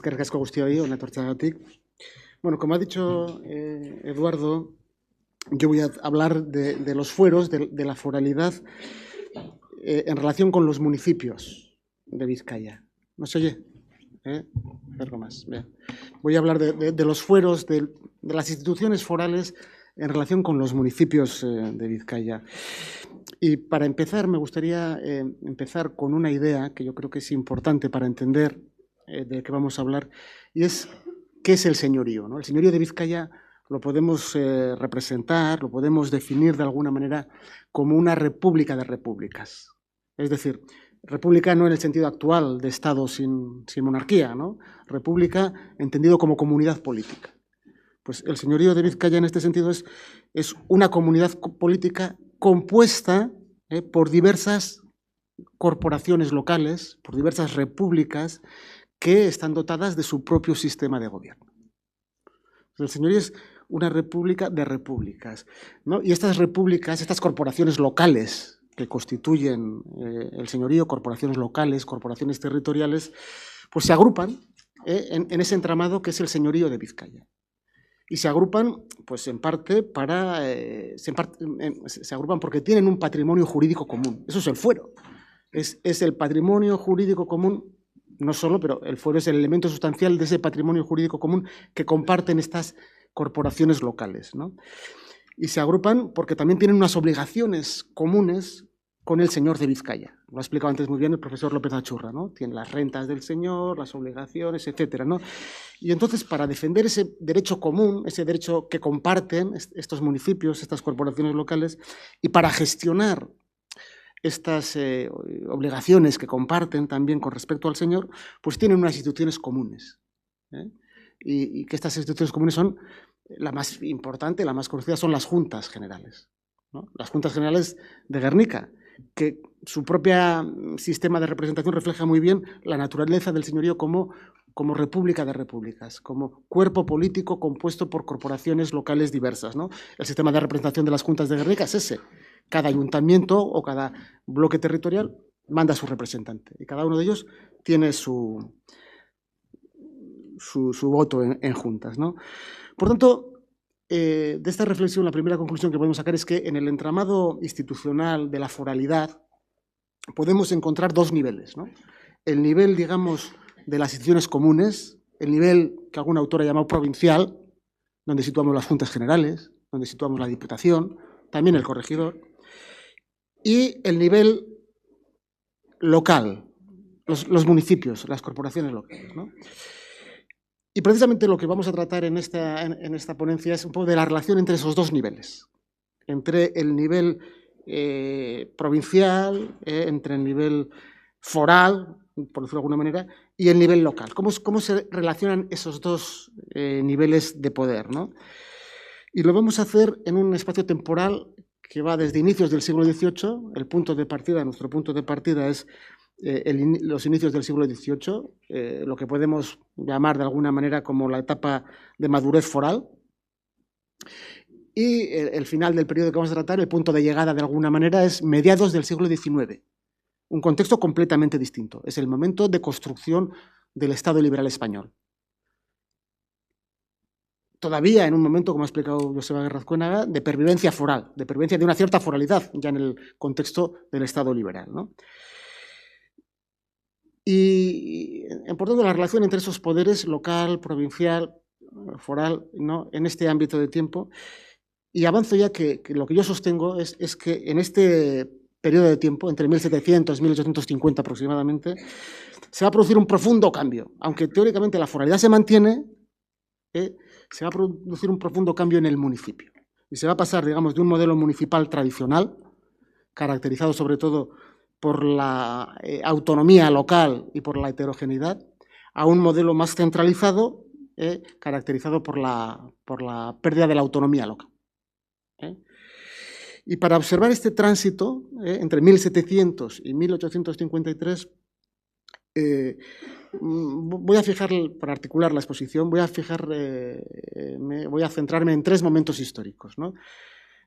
Eskerrik asko guztioi, hona etortzeagatik. Bueno, como ha dicho Eduardo, yo voy a hablar de los fueros, de la foralidad en relación con los municipios de Vizcaya. ¿No se oye? Algo más. Bien. Voy a hablar de los fueros, de las instituciones forales en relación con los municipios de Vizcaya. Y para empezar, me gustaría empezar con una idea que yo creo que es importante para entender de qué vamos a hablar, y es qué es el señorío, ¿no? El señorío de Vizcaya lo podemos representar, lo podemos definir de alguna manera como una república de repúblicas. Es decir, república no en el sentido actual de Estado sin monarquía, ¿no? República entendido como comunidad política. Pues el señorío de Vizcaya en este sentido es una comunidad política compuesta por diversas corporaciones locales, por diversas repúblicas que están dotadas de su propio sistema de gobierno. El señorío es una república de repúblicas, ¿no? Y estas repúblicas, estas corporaciones locales que constituyen el señorío, corporaciones locales, corporaciones territoriales, pues se agrupan en ese entramado que es el señorío de Vizcaya. Y se agrupan, pues en parte se agrupan porque tienen un patrimonio jurídico común. Eso es el fuero. Es el patrimonio jurídico común, no solo, pero el fuero es el elemento sustancial de ese patrimonio jurídico común que comparten estas corporaciones locales, ¿no? Y se agrupan porque también tienen unas obligaciones comunes con el señor de Vizcaya. Lo ha explicado antes muy bien el profesor López Achurra, ¿no? Tienen las rentas del señor, las obligaciones, etcétera, ¿no? Y entonces, para defender ese derecho común, ese derecho que comparten estos municipios, estas corporaciones locales, y para gestionar estas obligaciones que comparten también con respecto al señor, pues tienen unas instituciones comunes. Y que estas instituciones comunes son, la más importante, la más conocida, son las juntas generales, ¿no? Las juntas generales de Guernica, que su propio sistema de representación refleja muy bien la naturaleza del señorío como república de repúblicas, como cuerpo político compuesto por corporaciones locales diversas, ¿no? El sistema de representación de las juntas de Guernica es ese. Cada ayuntamiento o cada bloque territorial manda a su representante y cada uno de ellos tiene su voto en juntas, ¿no? Por tanto, de esta reflexión, la primera conclusión que podemos sacar es que en el entramado institucional de la foralidad podemos encontrar dos niveles, ¿no? El nivel, digamos, de las instituciones comunes, el nivel que algún autor ha llamado provincial, donde situamos las juntas generales, donde situamos la diputación, también el corregidor, y el nivel local, los municipios, las corporaciones locales, ¿no? Y precisamente lo que vamos a tratar en esta ponencia es un poco de la relación entre esos dos niveles, entre el nivel provincial, entre el nivel foral, por decirlo de alguna manera, y el nivel local. ¿Cómo se relacionan esos dos niveles de poder, ¿no? Y lo vamos a hacer en un espacio temporal que va desde inicios del siglo XVIII. El punto de partida, nuestro punto de partida es los inicios del siglo XVIII, lo que podemos llamar de alguna manera como la etapa de madurez foral. Y el final del periodo que vamos a tratar, el punto de llegada de alguna manera, es mediados del siglo XIX. Un contexto completamente distinto. Es el momento de construcción del Estado liberal español. Todavía en un momento, como ha explicado Joseba Guerra Azcuénaga, de pervivencia foral, de pervivencia de una cierta foralidad, ya en el contexto del Estado liberal, ¿no? Y, por tanto, la relación entre esos poderes, local, provincial, foral, ¿no?, en este ámbito de tiempo. Y avanzo ya que lo que yo sostengo es que en este periodo de tiempo, entre 1700 y 1850 aproximadamente, se va a producir un profundo cambio. Aunque teóricamente la foralidad se mantiene, se va a producir un profundo cambio en el municipio. Y se va a pasar, digamos, de un modelo municipal tradicional, caracterizado sobre todo por la autonomía local y por la heterogeneidad, a un modelo más centralizado, caracterizado por la pérdida de la autonomía local. Y para observar este tránsito entre 1700 y 1853, voy a fijar, para articular la exposición, voy a centrarme en tres momentos históricos, ¿no?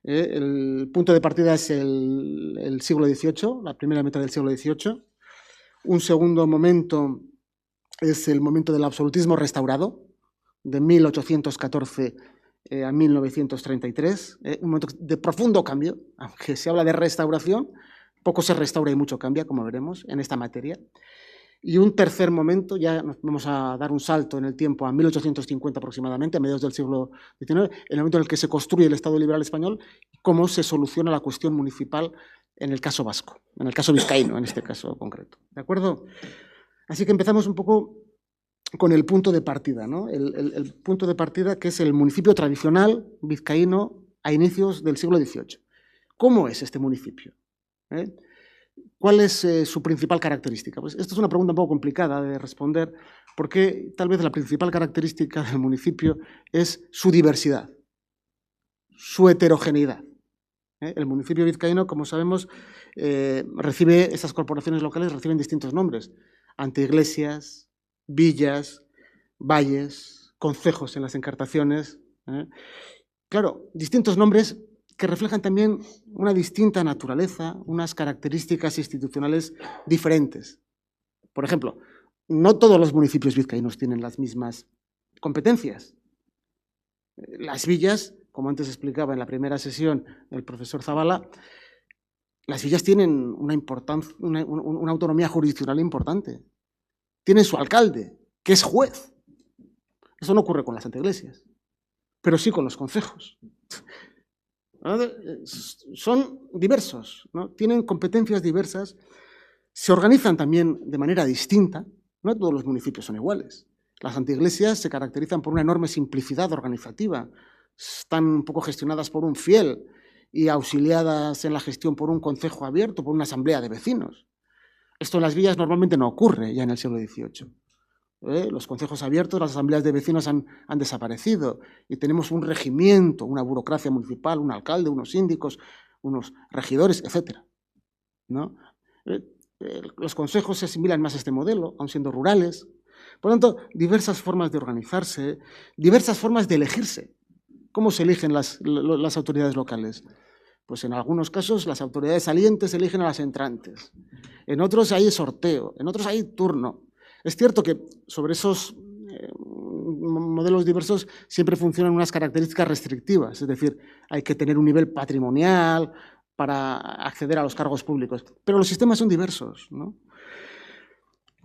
El punto de partida es el siglo XVIII, la primera mitad del siglo XVIII. Un segundo momento es el momento del absolutismo restaurado, de 1814 a 1933, un momento de profundo cambio, aunque se habla de restauración, poco se restaura y mucho cambia, como veremos, en esta materia. Y un tercer momento, ya nos vamos a dar un salto en el tiempo a 1850 aproximadamente, a mediados del siglo XIX, el momento en el que se construye el Estado liberal español y cómo se soluciona la cuestión municipal en el caso vasco, en el caso vizcaíno, en este caso concreto. ¿De acuerdo? Así que empezamos un poco con el punto de partida, ¿no? El punto de partida que es el municipio tradicional vizcaíno a inicios del siglo XVIII. ¿Cómo es este municipio? ¿Cuál es su principal característica? Pues esta es una pregunta un poco complicada de responder, porque tal vez la principal característica del municipio es su diversidad, su heterogeneidad. El municipio vizcaíno, como sabemos, recibe, estas corporaciones locales reciben distintos nombres: anteiglesias, villas, valles, concejos en las encartaciones. Claro, distintos nombres que reflejan también una distinta naturaleza, unas características institucionales diferentes. Por ejemplo, no todos los municipios vizcaínos tienen las mismas competencias. Las villas, como antes explicaba en la primera sesión el profesor Zavala, las villas tienen una autonomía jurisdiccional importante. Tienen su alcalde, que es juez. Eso no ocurre con las anteiglesias, pero sí con los concejos. Son diversos, ¿no? Tienen competencias diversas, se organizan también de manera distinta. No todos los municipios son iguales. Las anteiglesias se caracterizan por una enorme simplicidad organizativa, están un poco gestionadas por un fiel y auxiliadas en la gestión por un concejo abierto, por una asamblea de vecinos. Esto en las villas normalmente no ocurre ya en el siglo XVIII. Los concejos abiertos, las asambleas de vecinos han desaparecido y tenemos un regimiento, una burocracia municipal, un alcalde, unos síndicos, unos regidores, etc., ¿no? Los consejos se asimilan más a este modelo, aun siendo rurales. Por lo tanto, diversas formas de organizarse, diversas formas de elegirse. ¿Cómo se eligen las autoridades locales? Pues en algunos casos las autoridades salientes eligen a las entrantes. En otros hay sorteo, en otros hay turno. Es cierto que sobre esos modelos diversos siempre funcionan unas características restrictivas, es decir, hay que tener un nivel patrimonial para acceder a los cargos públicos, pero los sistemas son diversos, ¿no?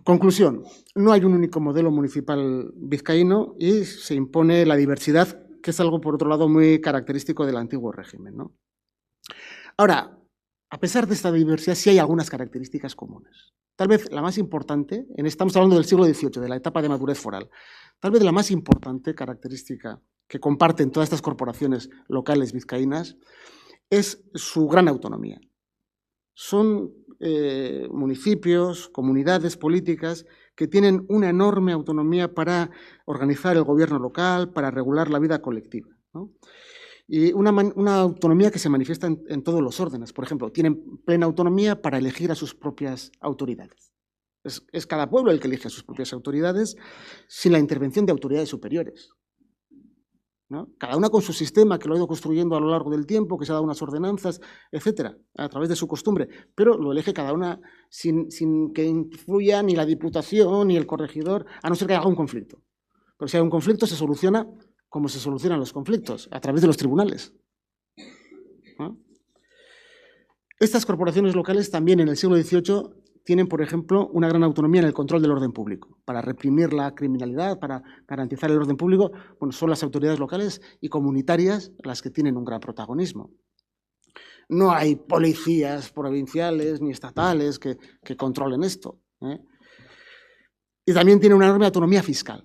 Conclusión, no hay un único modelo municipal vizcaíno y se impone la diversidad, que es algo, por otro lado, muy característico del antiguo régimen, ¿no? Ahora, a pesar de esta diversidad, sí hay algunas características comunes. Tal vez la más importante, estamos hablando del siglo XVIII, de la etapa de madurez foral, tal vez la más importante característica que comparten todas estas corporaciones locales vizcaínas es su gran autonomía. Son municipios, comunidades políticas que tienen una enorme autonomía para organizar el gobierno local, para regular la vida colectiva, ¿no? Y una autonomía que se manifiesta en todos los órdenes. Por ejemplo, tienen plena autonomía para elegir a sus propias autoridades. Es cada pueblo el que elige a sus propias autoridades sin la intervención de autoridades superiores, ¿no? Cada una con su sistema, que lo ha ido construyendo a lo largo del tiempo, que se ha dado unas ordenanzas, etcétera, a través de su costumbre, pero lo elige cada una sin que influya ni la Diputación ni el corregidor, a no ser que haya un conflicto. Pero si hay un conflicto, se soluciona como se solucionan los conflictos, a través de los tribunales, ¿no? Estas corporaciones locales también en el siglo XVIII tienen, por ejemplo, una gran autonomía en el control del orden público. Para reprimir la criminalidad, para garantizar el orden público, bueno, son las autoridades locales y comunitarias las que tienen un gran protagonismo. No hay policías provinciales ni estatales que controlen esto, ¿eh? Y también tiene una enorme autonomía fiscal.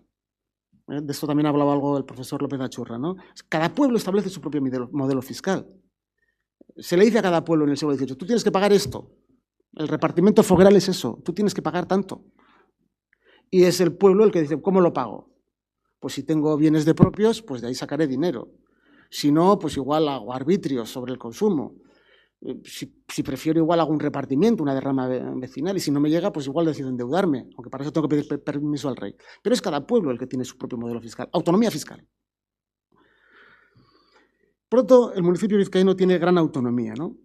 De esto también hablaba algo el profesor López Achurra, ¿no? Cada pueblo establece su propio modelo fiscal. Se le dice a cada pueblo en el siglo XVIII, tú tienes que pagar esto. El repartimiento fogueral es eso, tú tienes que pagar tanto. Y es el pueblo el que dice, ¿cómo lo pago? Pues si tengo bienes de propios, pues de ahí sacaré dinero. Si no, pues igual hago arbitrios sobre el consumo. Si prefiero, igual hago un repartimiento, una derrama vecinal, y si no me llega, pues igual decido endeudarme, aunque para eso tengo que pedir permiso al rey. Pero es cada pueblo el que tiene su propio modelo fiscal, autonomía fiscal. Pronto, el municipio vizcaíno tiene gran autonomía, ¿no?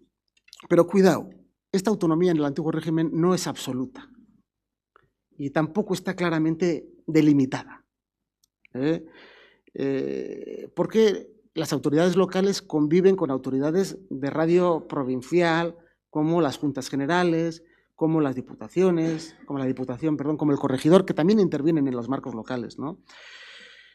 Pero cuidado, esta autonomía en el antiguo régimen no es absoluta. y tampoco está claramente delimitada. Porque las autoridades locales conviven con autoridades de radio provincial, como las juntas generales, como las diputaciones, como la diputación, perdón, como el corregidor, que también intervienen en los marcos locales, ¿no?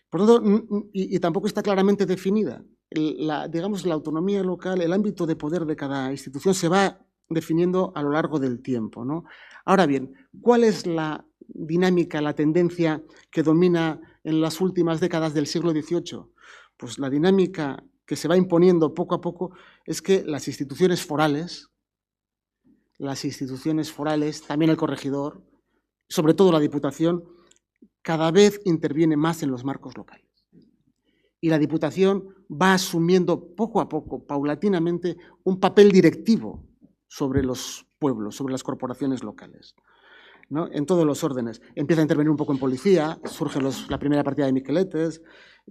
Por lo tanto, y tampoco está claramente definida. Digamos, la autonomía local, el ámbito de poder de cada institución se va definiendo a lo largo del tiempo, ¿no? Ahora bien, ¿cuál es la dinámica, la tendencia que domina en las últimas décadas del siglo XVIII? Pues la dinámica que se va imponiendo poco a poco es que las instituciones forales, también el corregidor, sobre todo la Diputación, cada vez interviene más en los marcos locales. Y la Diputación va asumiendo poco a poco, paulatinamente, un papel directivo sobre los pueblos, sobre las corporaciones locales, ¿no? En todos los órdenes. Empieza a intervenir un poco en policía, surge la primera partida de Miqueletes,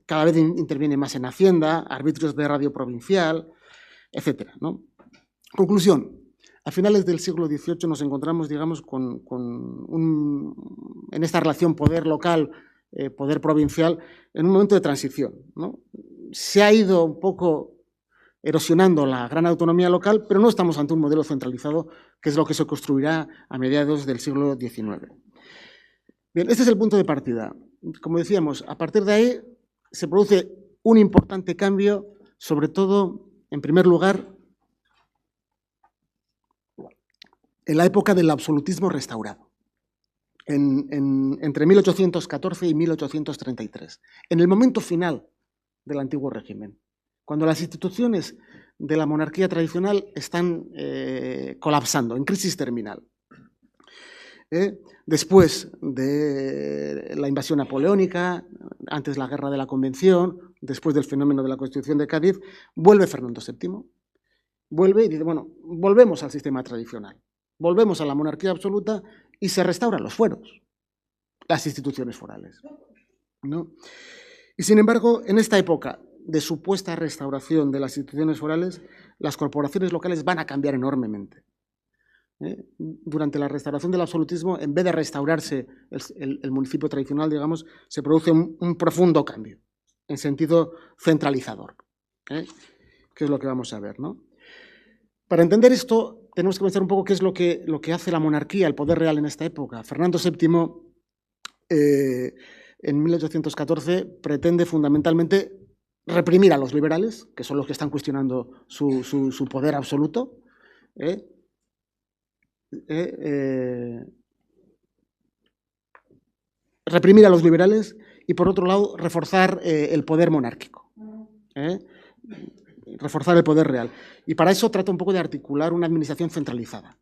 cada vez interviene más en Hacienda, arbitrios de radio provincial, etc., ¿no? Conclusión. A finales del siglo XVIII nos encontramos, digamos, en esta relación poder local, poder provincial, en un momento de transición, ¿no? Se ha ido un poco erosionando la gran autonomía local, pero no estamos ante un modelo centralizado, que es lo que se construirá a mediados del siglo XIX. Bien, este es el punto de partida. Como decíamos, a partir de ahí se produce un importante cambio, sobre todo, en primer lugar, en la época del absolutismo restaurado, entre 1814 y 1833, en el momento final del antiguo régimen, cuando las instituciones de la monarquía tradicional están colapsando, en crisis terminal. Después de la invasión napoleónica, antes la guerra de la Convención, después del fenómeno de la Constitución de Cádiz, vuelve Fernando VII, vuelve y dice, bueno, volvemos al sistema tradicional, volvemos a la monarquía absoluta y se restauran los fueros, las instituciones forales, ¿no? Y sin embargo, en esta época de supuesta restauración de las instituciones forales, las corporaciones locales van a cambiar enormemente. Durante la restauración del absolutismo, en vez de restaurarse el municipio tradicional, digamos, se produce un profundo cambio en sentido centralizador, que es lo que vamos a ver, ¿no? Para entender esto, tenemos que pensar un poco qué es lo que hace la monarquía, el poder real en esta época. Fernando VII, en 1814, pretende fundamentalmente reprimir a los liberales, que son los que están cuestionando su poder absoluto, reprimir a los liberales y, por otro lado, reforzar el poder monárquico, reforzar el poder real. Y para eso trata un poco de articular una administración centralizada.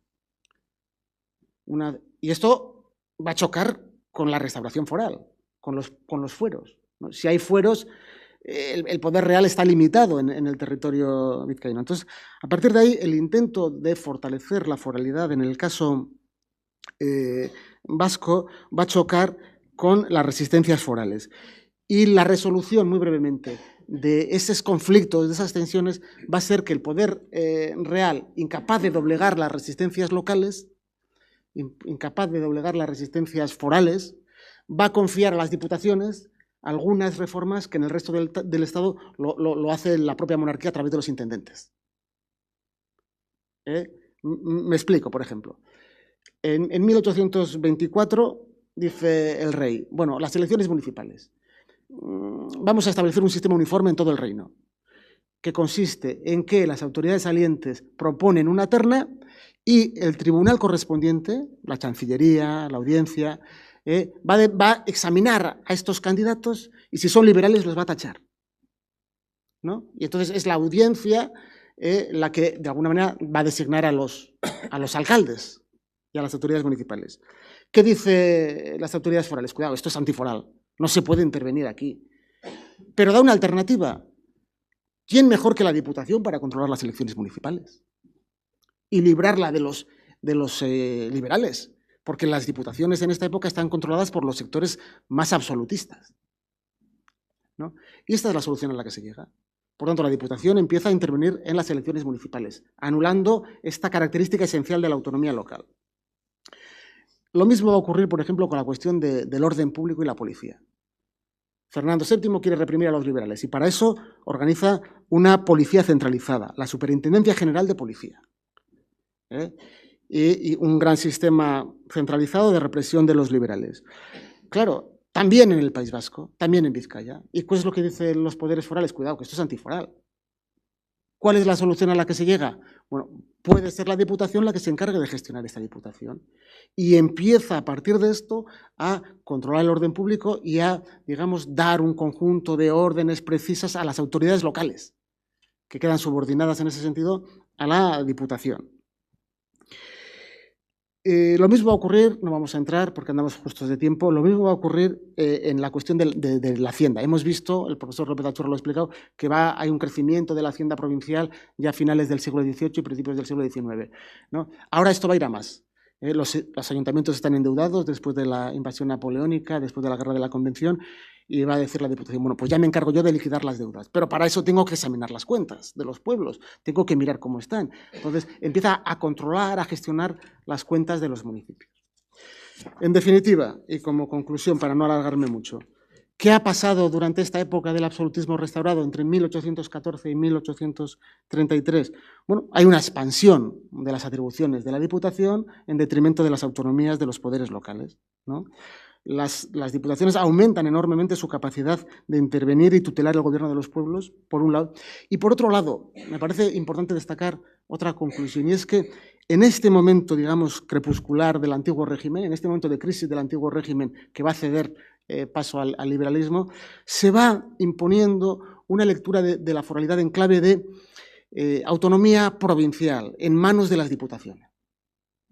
Y esto va a chocar con la restauración foral, con los fueros, ¿no? Si hay fueros, el poder real está limitado en el territorio vizcaíno. Entonces, a partir de ahí, el intento de fortalecer la foralidad en el caso vasco va a chocar con las resistencias forales. Y la resolución, muy brevemente, de esos conflictos, de esas tensiones, va a ser que el poder real, incapaz de doblegar las resistencias locales, incapaz de doblegar las resistencias forales, va a confiar a las diputaciones algunas reformas que en el resto del Estado lo hace la propia monarquía a través de los intendentes. Me explico, por ejemplo. En 1824 dice el rey, bueno, las elecciones municipales. Vamos a establecer un sistema uniforme en todo el reino, que consiste en que las autoridades salientes proponen una terna y el tribunal correspondiente, la Chancillería, la Audiencia, va a examinar a estos candidatos y si son liberales los va a tachar, ¿no? Y entonces es la Audiencia la que de alguna manera va a designar a los alcaldes y a las autoridades municipales. ¿Qué dicen las autoridades forales? Cuidado, esto es antiforal, no se puede intervenir aquí. Pero da una alternativa. ¿Quién mejor que la Diputación para controlar las elecciones municipales y librarla de los liberales? Porque las diputaciones en esta época están controladas por los sectores más absolutistas, ¿no? Y esta es la solución a la que se llega. Por tanto, la Diputación empieza a intervenir en las elecciones municipales, anulando esta característica esencial de la autonomía local. Lo mismo va a ocurrir, por ejemplo, con la cuestión del orden público y la policía. Fernando VII quiere reprimir a los liberales y para eso organiza una policía centralizada, la Superintendencia General de Policía, y un gran sistema centralizado de represión de los liberales. Claro, también en el País Vasco, también en Vizcaya. ¿Y qué es lo que dicen los poderes forales? Cuidado, que esto es antiforal. ¿Cuál es la solución a la que se llega? Bueno, puede ser la Diputación la que se encargue de gestionar esta Diputación. Y empieza a partir de esto a controlar el orden público y a, digamos, dar un conjunto de órdenes precisas a las autoridades locales, que quedan subordinadas en ese sentido a la Diputación. Lo mismo va a ocurrir, no vamos a entrar porque andamos justos de tiempo, lo mismo va a ocurrir en la cuestión de la Hacienda. Hemos visto, el profesor López Achorro lo ha explicado, que hay un crecimiento de la Hacienda provincial ya a finales del siglo XVIII y principios del siglo XIX, ¿no? Ahora esto va a ir a más. Los ayuntamientos están endeudados después de la invasión napoleónica, después de la guerra de la Convención, y va a decir la Diputación, bueno, pues ya me encargo yo de liquidar las deudas, pero para eso tengo que examinar las cuentas de los pueblos, tengo que mirar cómo están. Entonces empieza a controlar, a gestionar las cuentas de los municipios. En definitiva, y como conclusión, para no alargarme mucho, ¿qué ha pasado durante esta época del absolutismo restaurado entre 1814 y 1833? Bueno, hay una expansión de las atribuciones de la Diputación en detrimento de las autonomías de los poderes locales, ¿no? Las diputaciones aumentan enormemente su capacidad de intervenir y tutelar el gobierno de los pueblos, por un lado. Y por otro lado, me parece importante destacar otra conclusión, y es que en este momento, digamos, crepuscular del antiguo régimen, en este momento de crisis del antiguo régimen que va a ceder paso al liberalismo, se va imponiendo una lectura de la foralidad en clave de autonomía provincial en manos de las diputaciones,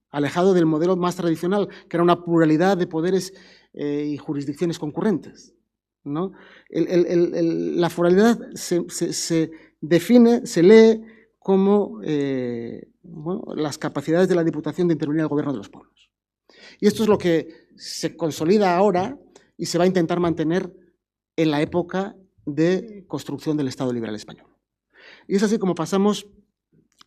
alejado del modelo más tradicional, que era una pluralidad de poderes y jurisdicciones concurrentes, ¿no? La foralidad se define, se lee como bueno, las capacidades de la Diputación de intervenir en el gobierno de los pueblos. Y esto es lo que se consolida ahora y se va a intentar mantener en la época de construcción del Estado liberal español. Y es así como pasamos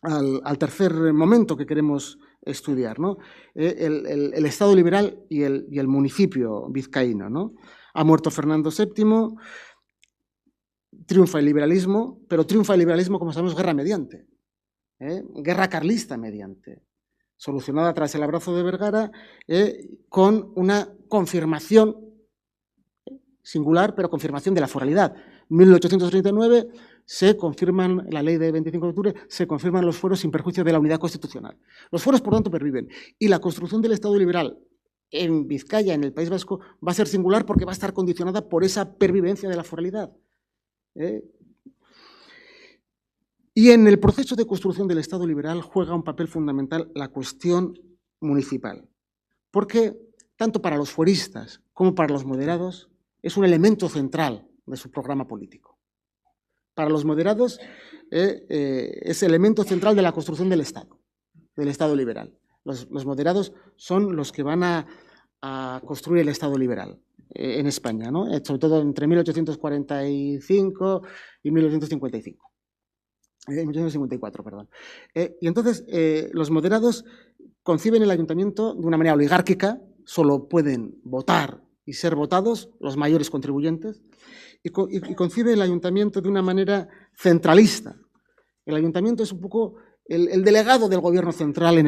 al tercer momento que queremos estudiar, ¿no? El Estado liberal y el municipio vizcaíno, ¿no? Ha muerto Fernando VII, triunfa el liberalismo, pero triunfa el liberalismo, como sabemos, guerra mediante, guerra carlista mediante, solucionada tras el abrazo de Vergara, con una confirmación singular, pero confirmación de la foralidad. 1839 se confirman, la ley de 25 de octubre, se confirman los fueros sin perjuicio de la unidad constitucional. Los fueros, por tanto, perviven. Y la construcción del Estado liberal en Vizcaya, en el País Vasco, va a ser singular porque va a estar condicionada por esa pervivencia de la foralidad. Y en el proceso de construcción del Estado liberal juega un papel fundamental la cuestión municipal, porque tanto para los fueristas como para los moderados es un elemento central de su programa político. Para los moderados es elemento central de la construcción del Estado liberal. Los moderados son los que van a construir el Estado liberal en España, ¿no? Sobre todo entre 1845 y 1855. 1854, perdón. Y entonces los moderados conciben el ayuntamiento de una manera oligárquica, solo pueden votar y ser votados los mayores contribuyentes, y concibe el ayuntamiento de una manera centralista. El ayuntamiento es un poco el delegado del gobierno central en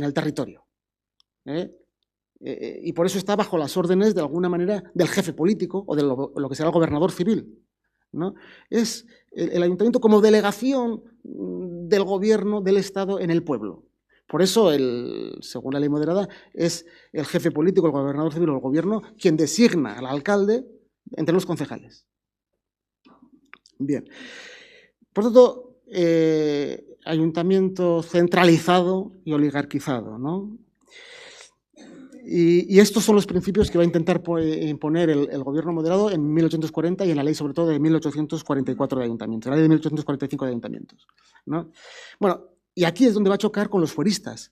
el territorio. Y por eso está bajo las órdenes, de alguna manera, del jefe político o de lo que será el gobernador civil, ¿no? Es el ayuntamiento como delegación del gobierno del Estado en el pueblo. Por eso, según la ley moderada, es el jefe político, el gobernador civil o el gobierno quien designa al alcalde entre los concejales. Bien. Por tanto, ayuntamiento centralizado y oligarquizado, ¿no? Y estos son los principios que va a intentar imponer el gobierno moderado en 1840 y en la ley, sobre todo, de 1844 de ayuntamientos, la ley de 1845 de ayuntamientos, ¿no? Bueno, y aquí es donde va a chocar con los fueristas,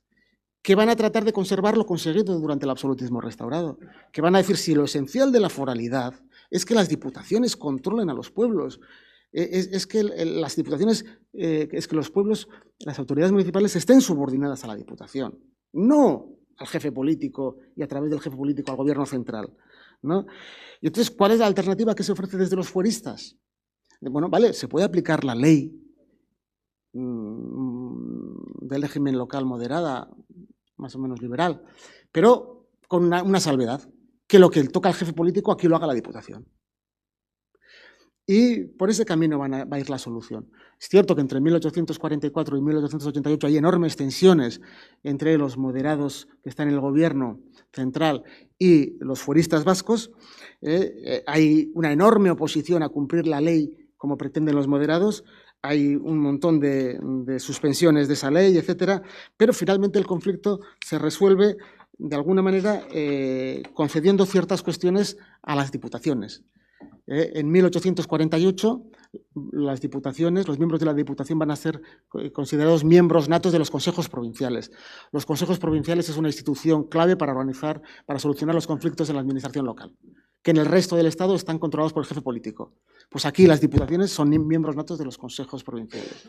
que van a tratar de conservar lo conseguido durante el absolutismo restaurado, que van a decir si lo esencial de la foralidad es que las diputaciones controlen a los pueblos, es que las diputaciones, es que los pueblos, las autoridades municipales estén subordinadas a la Diputación. No, al jefe político y a través del jefe político al gobierno central, ¿no? Y entonces, ¿cuál es la alternativa que se ofrece desde los fueristas? Bueno, vale, se puede aplicar la ley del régimen local moderada, más o menos liberal, pero con una salvedad, que lo que toca al jefe político aquí lo haga la Diputación. Y por ese camino va a ir la solución. Es cierto que entre 1844 y 1888 hay enormes tensiones entre los moderados que están en el gobierno central y los fueristas vascos. Hay una enorme oposición a cumplir la ley como pretenden los moderados. Hay un montón de suspensiones de esa ley, etcétera, pero finalmente el conflicto se resuelve de alguna manera concediendo ciertas cuestiones a las diputaciones. En 1848 las diputaciones, los miembros de la Diputación van a ser considerados miembros natos de los consejos provinciales. Los consejos provinciales es una institución clave para organizar, para solucionar los conflictos en la administración local, que en el resto del Estado están controlados por el jefe político. Pues aquí las diputaciones son miembros natos de los consejos provinciales.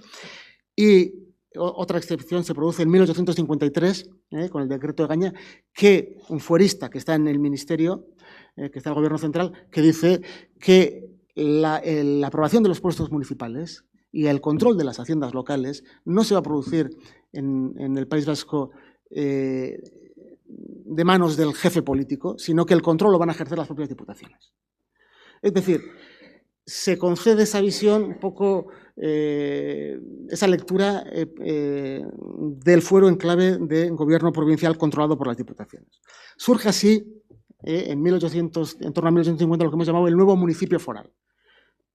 Y otra excepción se produce en 1853, con el decreto de Gaña, que un fuerista que está en el ministerio, que está en el gobierno central, que dice que la aprobación de los puestos municipales y el control de las haciendas locales no se va a producir en el País Vasco de manos del jefe político, sino que el control lo van a ejercer las propias diputaciones. Es decir, se concede esa visión, un poco esa lectura del fuero en clave de gobierno provincial controlado por las diputaciones. Surge así, en torno a 1850, lo que hemos llamado el nuevo municipio foral,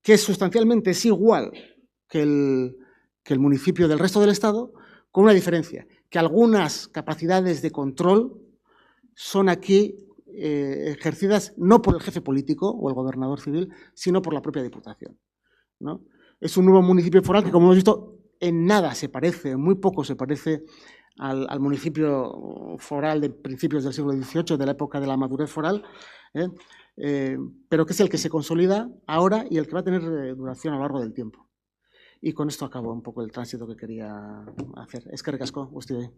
que sustancialmente es igual que el municipio del resto del Estado, con una diferencia, que algunas capacidades de control son aquí ejercidas no por el jefe político o el gobernador civil, sino por la propia Diputación, ¿no? Es un nuevo municipio foral que, como hemos visto, en nada se parece, muy poco se parece al municipio foral de principios del siglo XVIII, de la época de la madurez foral, pero que es el que se consolida ahora y el que va a tener duración a lo largo del tiempo. Y con esto acabo un poco el tránsito que quería hacer. Eskerrik asko, guztioi.